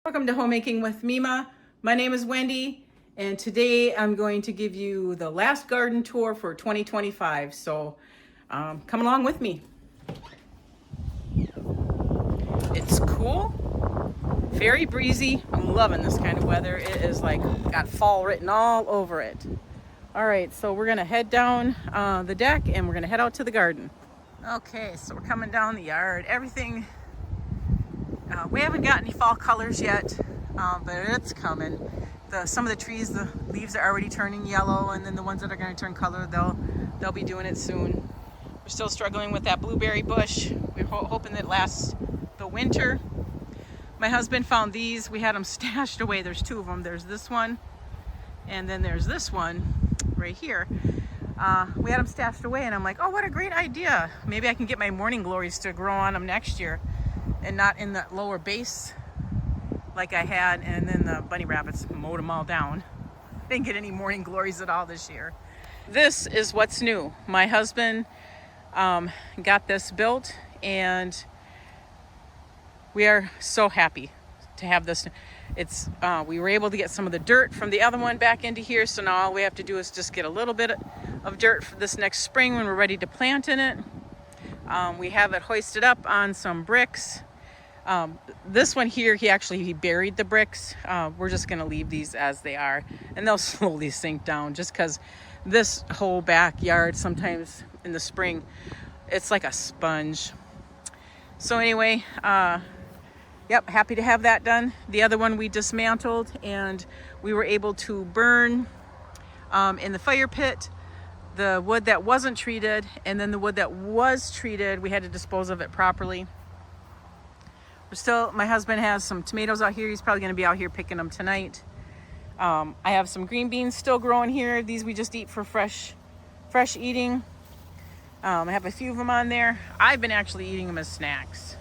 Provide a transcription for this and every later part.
Welcome to Homemaking with Mima. My name is Wendy, and today I'm going to give you the last garden tour for 2025. So come along with me. It's cool, very breezy. I'm loving this kind of weather. It is like got fall written all over it. All right, so we're gonna head down the deck and we're gonna head out to the garden. Okay, so we're coming down the yard. Everything. We haven't got any fall colors yet, but it's coming. Some of the trees, the leaves are already turning yellow, and then the ones that are going to turn color, they'll be doing it soon. We're still struggling with that blueberry bush. We're hoping that lasts the winter. My husband found these. We had them stashed away. There's two of them. There's this one, and then there's this one right here. We had them stashed away, and I'm like, oh, what a great idea. Maybe I can get my morning glories to grow on them next year and not in the lower base like I had, and then the bunny rabbits mowed them all down. Didn't get any morning glories at all this year. This is what's new. My husband got this built, and we are so happy to have this. We were able to get some of the dirt from the other one back into here, so now all we have to do is just get a little bit of dirt for this next spring when we're ready to plant in it. We have it hoisted up on some bricks. This one here, he buried the bricks. We're just going to leave these as they are, and they'll slowly sink down, just because this whole backyard sometimes in the spring, it's like a sponge. So anyway, yep, happy to have that done. The other one we dismantled, and we were able to burn in the fire pit the wood that wasn't treated, and then the wood that was treated, we had to dispose of it properly. My husband has some tomatoes out here. He's probably going to be out here picking them tonight. I have some green beans still growing here. These we just eat for fresh eating. I have a few of them on there. I've been actually eating them as snacks.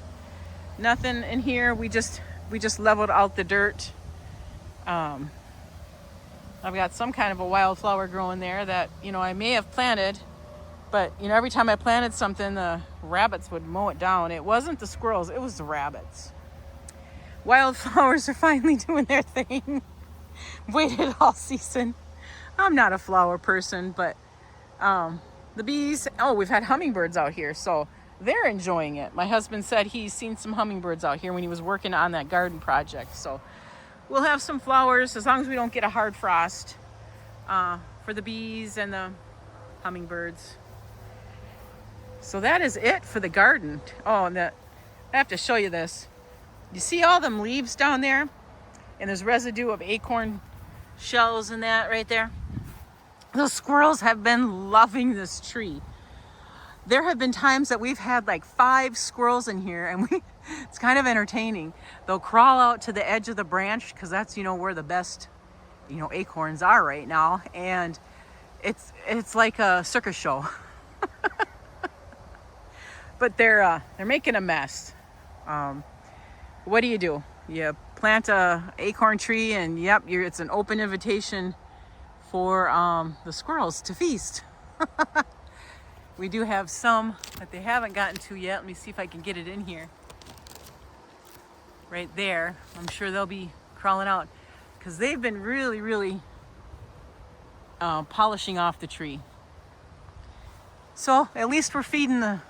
Nothing in here. We just leveled out the dirt. I've got some kind of a wildflower growing there that, I may have planted, but, every time I planted something, the rabbits would mow it down. It wasn't the squirrels, it was the rabbits. Wildflowers are finally doing their thing. Waited all season. I'm not a flower person, but the bees, we've had hummingbirds out here, so they're enjoying it. My husband said he's seen some hummingbirds out here when he was working on that garden project. So we'll have some flowers as long as we don't get a hard frost for the bees and the hummingbirds. So that is it for the garden. Oh, and I have to show you this. You see all them leaves down there? And there's residue of acorn shells in that right there. Those squirrels have been loving this tree. There have been times that we've had like 5 squirrels in here, and it's kind of entertaining. They'll crawl out to the edge of the branch because that's, where the best, acorns are right now. And it's like a circus show. But they're making a mess. What do? You plant a acorn tree, and yep, it's an open invitation for the squirrels to feast. We do have some that they haven't gotten to yet. Let me see if I can get it in here. Right there. I'm sure they'll be crawling out because they've been really, really polishing off the tree. So at least we're feeding the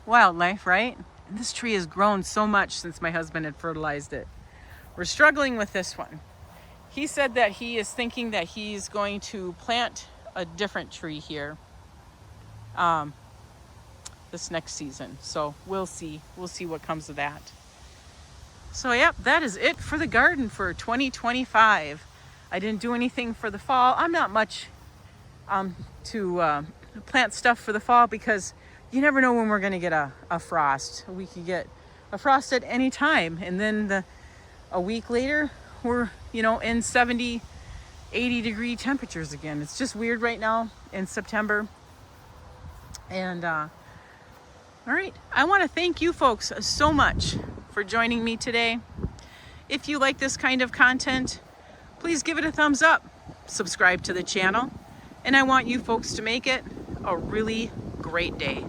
wildlife, right? And this tree has grown so much since my husband had fertilized it. We're struggling with this one. He said that he is thinking that he's going to plant a different tree here this next season. So we'll see what comes of that. So yep, that is it for the garden for 2025. I didn't do anything for the fall. I'm not much to plant stuff for the fall because you never know when we're going to get a frost. We could get a frost at any time, and then a week later we're in 70, 80 degree temperatures again. It's just weird right now in September. And all right, I want to thank you folks so much for joining me today. If you like this kind of content, please give it a thumbs up, subscribe to the channel, and I want you folks to make it a really great day.